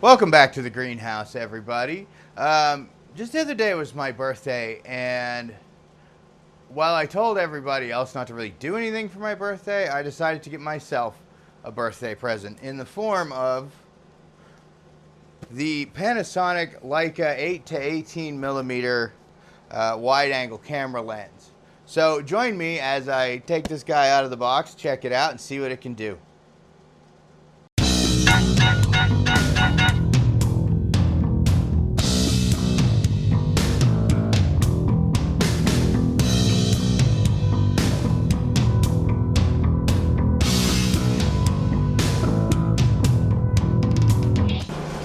Welcome back to the greenhouse, everybody. Just the other day was my birthday, and while I told everybody else not to really do anything for my birthday, I decided to get myself a birthday present in the form of the Panasonic Leica 8-18mm wide-angle camera lens. So join me as I take this guy out of the box, check it out, and see what it can do.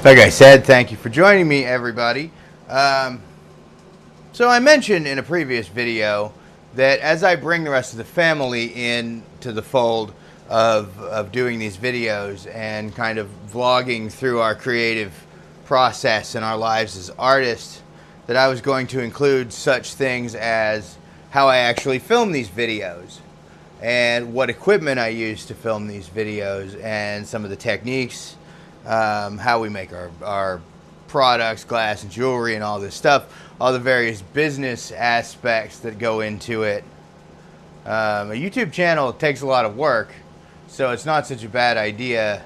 Like I said, thank you for joining me, everybody. So I mentioned in a previous video that as I bring the rest of the family into the fold of doing these videos and kind of vlogging through our creative process and our lives as artists, that I was going to include such things as how I actually film these videos and what equipment I use to film these videos and some of the techniques, how we make our products, glass and jewelry and all this stuff, all the various business aspects that go into it. A YouTube channel takes a lot of work, so it's not such a bad idea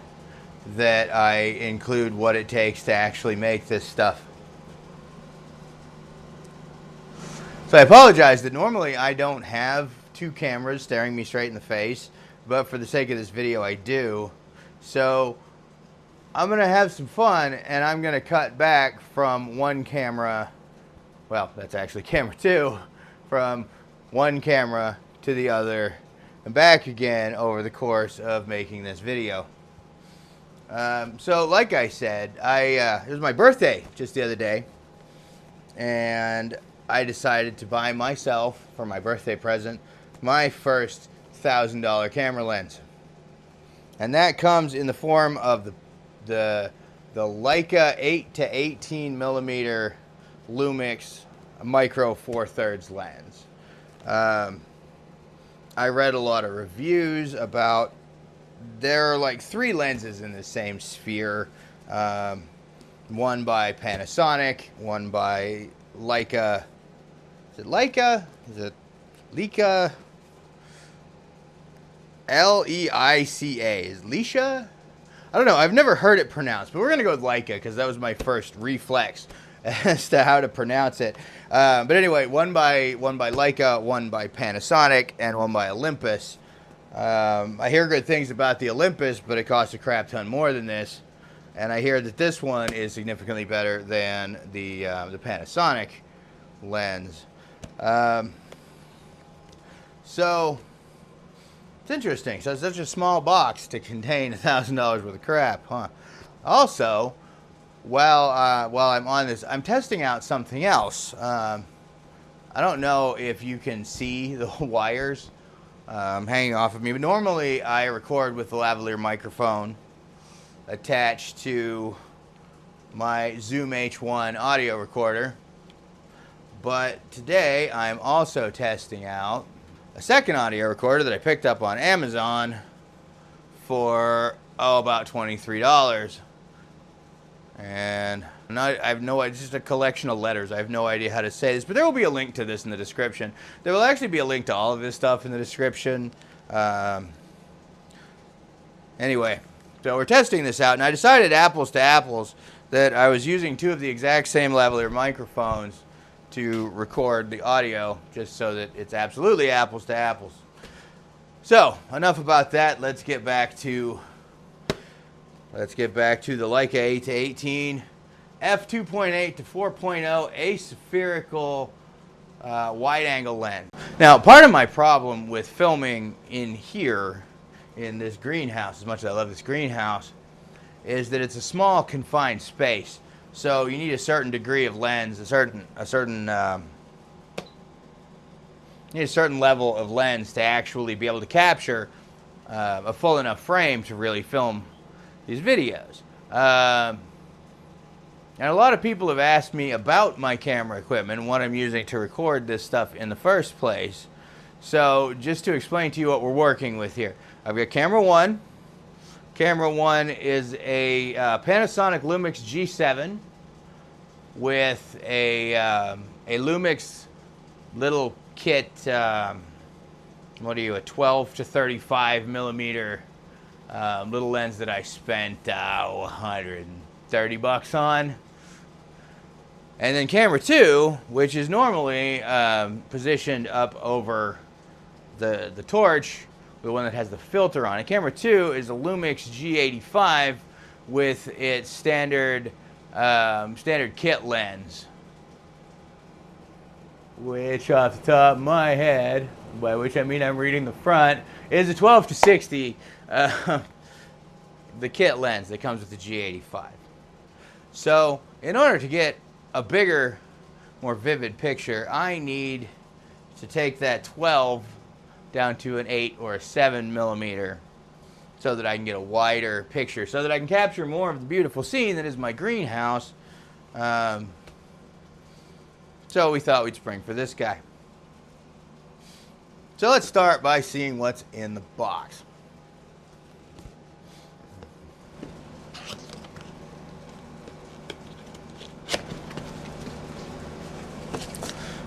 that I include what it takes to actually make this stuff. So I apologize that normally I don't have two cameras staring me straight in the face, but for the sake of this video I do. So I'm going to have some fun, and I'm going to cut back from one camera, well, that's actually camera 2, from one camera to the other and back again over the course of making this video. So like I said, it was my birthday just the other day, and I decided to buy myself, for my birthday present, my first $1,000 camera lens. And that comes in the form of the Leica 8-18mm Lumix micro 4/3 lens. I read a lot of reviews about, there are like 3 lenses in the same sphere. One by Panasonic, one by Leica. Is it Leica? Is it Leica? L-E-I-C-A. Is it Leica? I don't know. I've never heard it pronounced, but we're going to go with Leica because that was my first reflex as to how to pronounce it. But anyway, one by Leica, one by Panasonic, and one by Olympus. I hear good things about the Olympus, but it costs a crap ton more than this. And I hear that this one is significantly better than the Panasonic lens. So it's interesting. So it's such a small box to contain $1,000 worth of crap, huh? Also, while I'm on this, I'm testing out something else. I don't know if you can see the wires hanging off of me, but normally I record with the lavalier microphone attached to my Zoom H1 audio recorder. But today I'm also testing out a second audio recorder that I picked up on Amazon for about $23. And it's just a collection of letters. I have no idea how to say this, but there will be a link to this in the description. There will actually be a link to all of this stuff in the description. Anyway, so we're testing this out, and I decided, apples to apples, that I was using 2 of the exact same lavalier microphones to record the audio, just so that it's absolutely apples to apples. So enough about that. Let's get back to the Leica 8-18 f2.8 to 4.0 aspherical wide-angle lens. Now, part of my problem with filming in here, in this greenhouse, as much as I love this greenhouse, is that it's a small, confined space. So you need a certain degree of lens, you need a certain level of lens to actually be able to capture a full enough frame to really film these videos. And a lot of people have asked me about my camera equipment and what I'm using to record this stuff in the first place. So just to explain to you what we're working with here. I've got camera 1, Camera 1 is a Panasonic Lumix G7 with a Lumix little kit, what are you, a 12 to 35 millimeter little lens that I spent $130 on. And then camera 2, which is normally positioned up over the torch, the one that has the filter on it. Camera 2 is a Lumix G85 with its standard kit lens, which off the top of my head, by which I mean I'm reading the front, is a 12 to 60, the kit lens that comes with the G85. So in order to get a bigger, more vivid picture, I need to take that 12 down to an 8 or a 7 millimeter so that I can get a wider picture, so that I can capture more of the beautiful scene that is my greenhouse. So we thought we'd spring for this guy. So let's start by seeing what's in the box.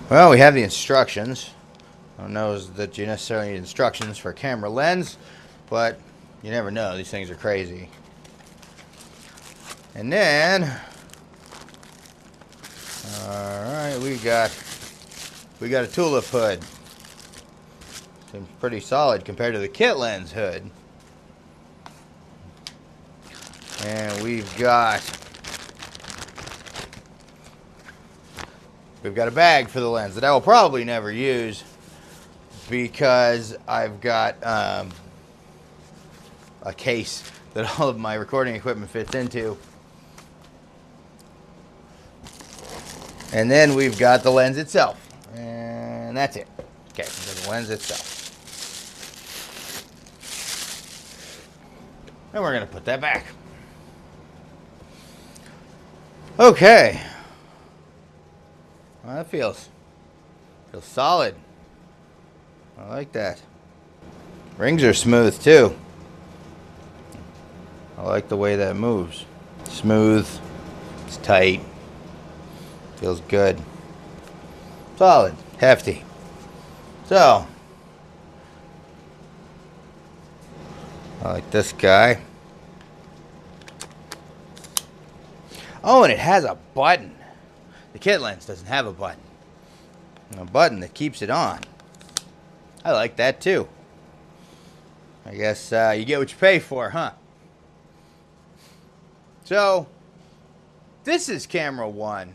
Well, we have the instructions. I don't know that you necessarily need instructions for a camera lens, but you never know. These things are crazy. And then, all right, we got a tulip hood. Seems pretty solid compared to the kit lens hood. And we've got a bag for the lens that I will probably never use, because I've got a case that all of my recording equipment fits into. And then we've got the lens itself. And that's it. Okay, the lens itself. And we're going to put that back. Okay. Well, that feels solid. I like that. Rings are smooth too. I like the way that moves. Smooth. It's tight. Feels good. Solid. Hefty. So, I like this guy. Oh, and it has a button. The kit lens doesn't have a button. A button that keeps it on. I like that too. I guess you get what you pay for, huh? So, this is camera 1.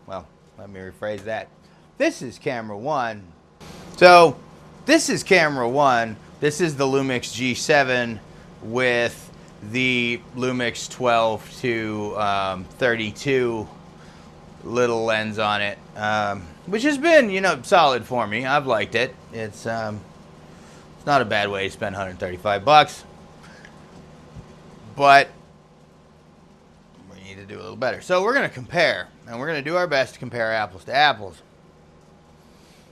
Well, let me rephrase that. This is camera 1. So, this is camera 1. This is the Lumix G7 with the Lumix 12 to 32 little lens on it, which has been, solid for me. I've liked it. It's not a bad way to spend $135, but we need to do a little better. So we're going to compare, and we're going to do our best to compare apples to apples.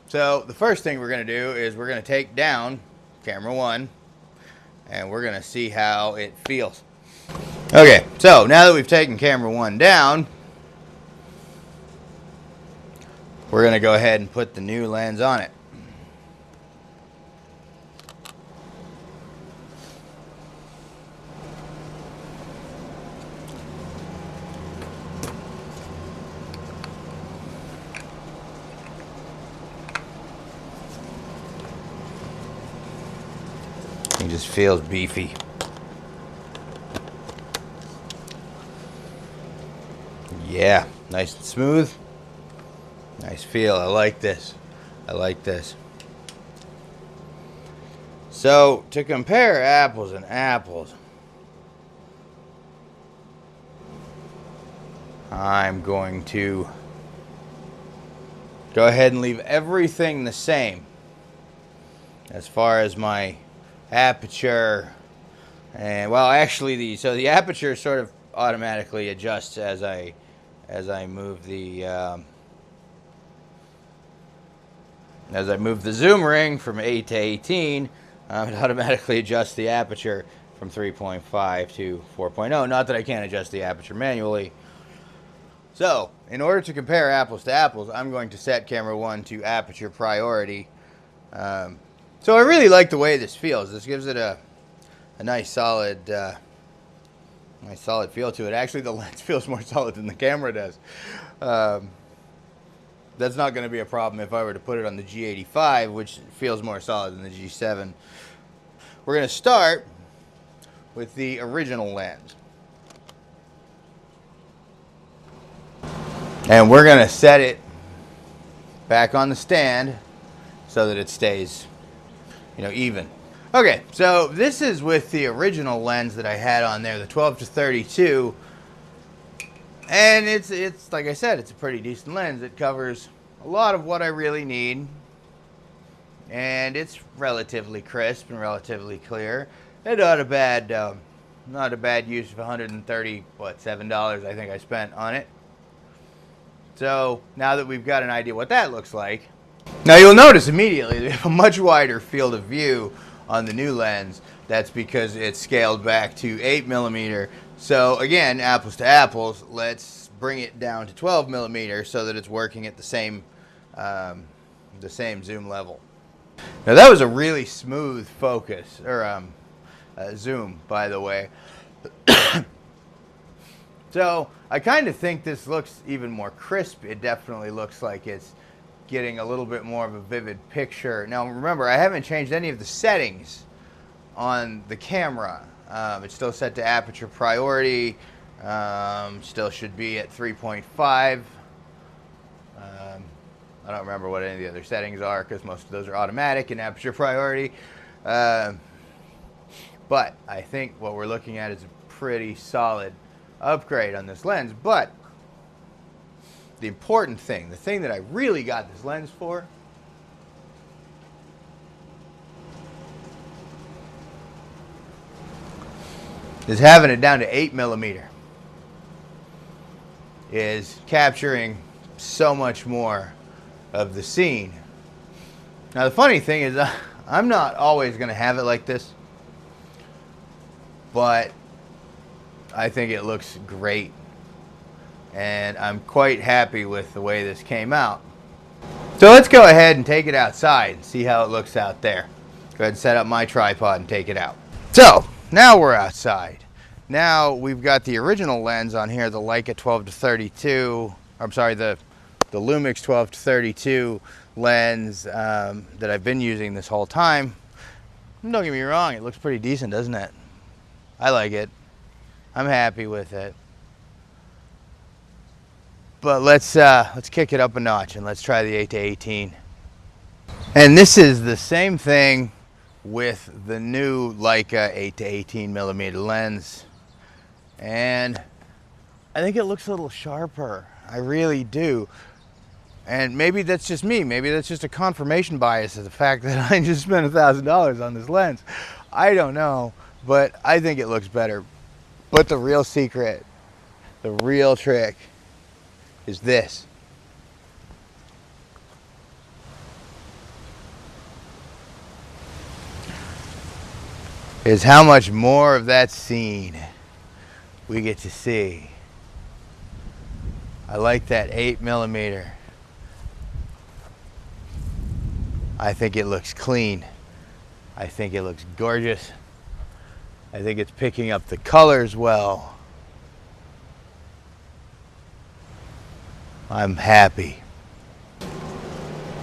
So the first thing we're going to do is we're going to take down camera 1, and we're going to see how it feels. Okay, so now that we've taken camera 1 down, we're going to go ahead and put the new lens on it. It just feels beefy. Yeah, nice and smooth. Nice feel. I like this. I like this. So, to compare apples and apples, I'm going to go ahead and leave everything the same as far as my aperture. And well, actually the aperture sort of automatically adjusts as I move the zoom ring from 8 to 18. It automatically adjusts the aperture from 3.5 to 4.0. Not that I can't adjust the aperture manually. So, in order to compare apples to apples, I'm going to set camera 1 to aperture priority. So I really like the way this feels. This gives it a nice solid feel to it. Actually, the lens feels more solid than the camera does. That's not going to be a problem if I were to put it on the G85, which feels more solid than the G7. We're going to start with the original lens. And we're going to set it back on the stand so that it stays, even. Okay, so this is with the original lens that I had on there, the 12-32. And it's like I said, it's a pretty decent lens. It covers a lot of what I really need. And it's relatively crisp and relatively clear. And not a bad use of $137 I think I spent on it. So now that we've got an idea what that looks like, now you'll notice immediately we have a much wider field of view on the new lens. That's because it's scaled back to 8mm. So again, apples to apples, let's bring it down to 12mm so that it's working at the same zoom level. Now that was a really smooth focus, or zoom, by the way. So I kind of think this looks even more crisp. It definitely looks like it's getting a little bit more of a vivid picture. Now remember, I haven't changed any of the settings on the camera. It's still set to aperture priority. Still should be at 3.5. I don't remember what any of the other settings are because most of those are automatic in aperture priority. But I think what we're looking at is a pretty solid upgrade on this lens. But the important thing, the thing that I really got this lens for, is having it down to 8mm. Is capturing so much more of the scene. Now the funny thing is, I'm not always going to have it like this, but I think it looks great, and I'm quite happy with the way this came out. So let's go ahead and take it outside and see how it looks out there. Go ahead and set up my tripod and take it out. So now we're outside. Now we've got the original lens on here, the Leica 12-32. I'm sorry, the Lumix 12-32 lens that I've been using this whole time. Don't get me wrong, it looks pretty decent, doesn't it? I like it. I'm happy with it. But let's kick it up a notch and let's try the 8-18. And this is the same thing with the new Leica 8-18mm lens. And I think it looks a little sharper. I really do. And maybe that's just me. Maybe that's just a confirmation bias of the fact that I just spent $1,000 on this lens. I don't know, but I think it looks better. But the real secret, the real trick is this. Is how much more of that scene we get to see. I like that 8mm. I think it looks clean. I think it looks gorgeous. I think it's picking up the colors well. I'm happy.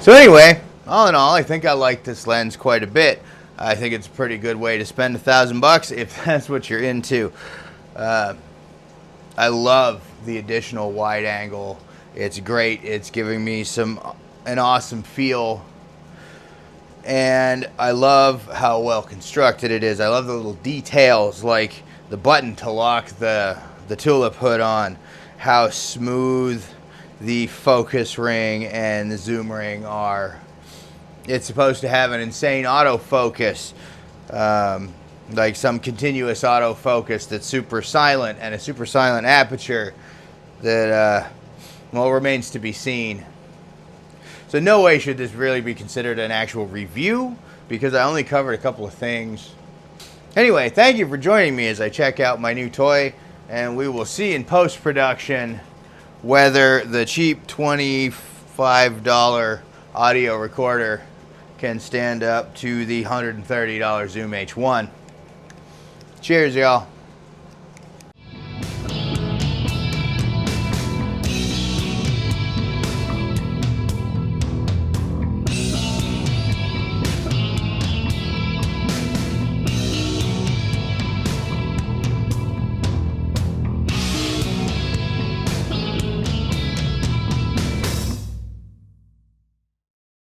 So anyway, all in all, I think I like this lens quite a bit. I think it's a pretty good way to spend $1,000 if that's what you're into. I love the additional wide angle. It's great. It's giving me an awesome feel. And I love how well constructed it is. I love the little details like the button to lock the tulip hood on, how smooth the focus ring and the zoom ring are. It's supposed to have an insane autofocus, like some continuous autofocus that's super silent, and a super silent aperture that, well, remains to be seen. So no way should this really be considered an actual review, because I only covered a couple of things. Anyway, thank you for joining me as I check out my new toy, and we will see in post-production whether the cheap $25 audio recorder can stand up to the $130 Zoom H1. Cheers, y'all.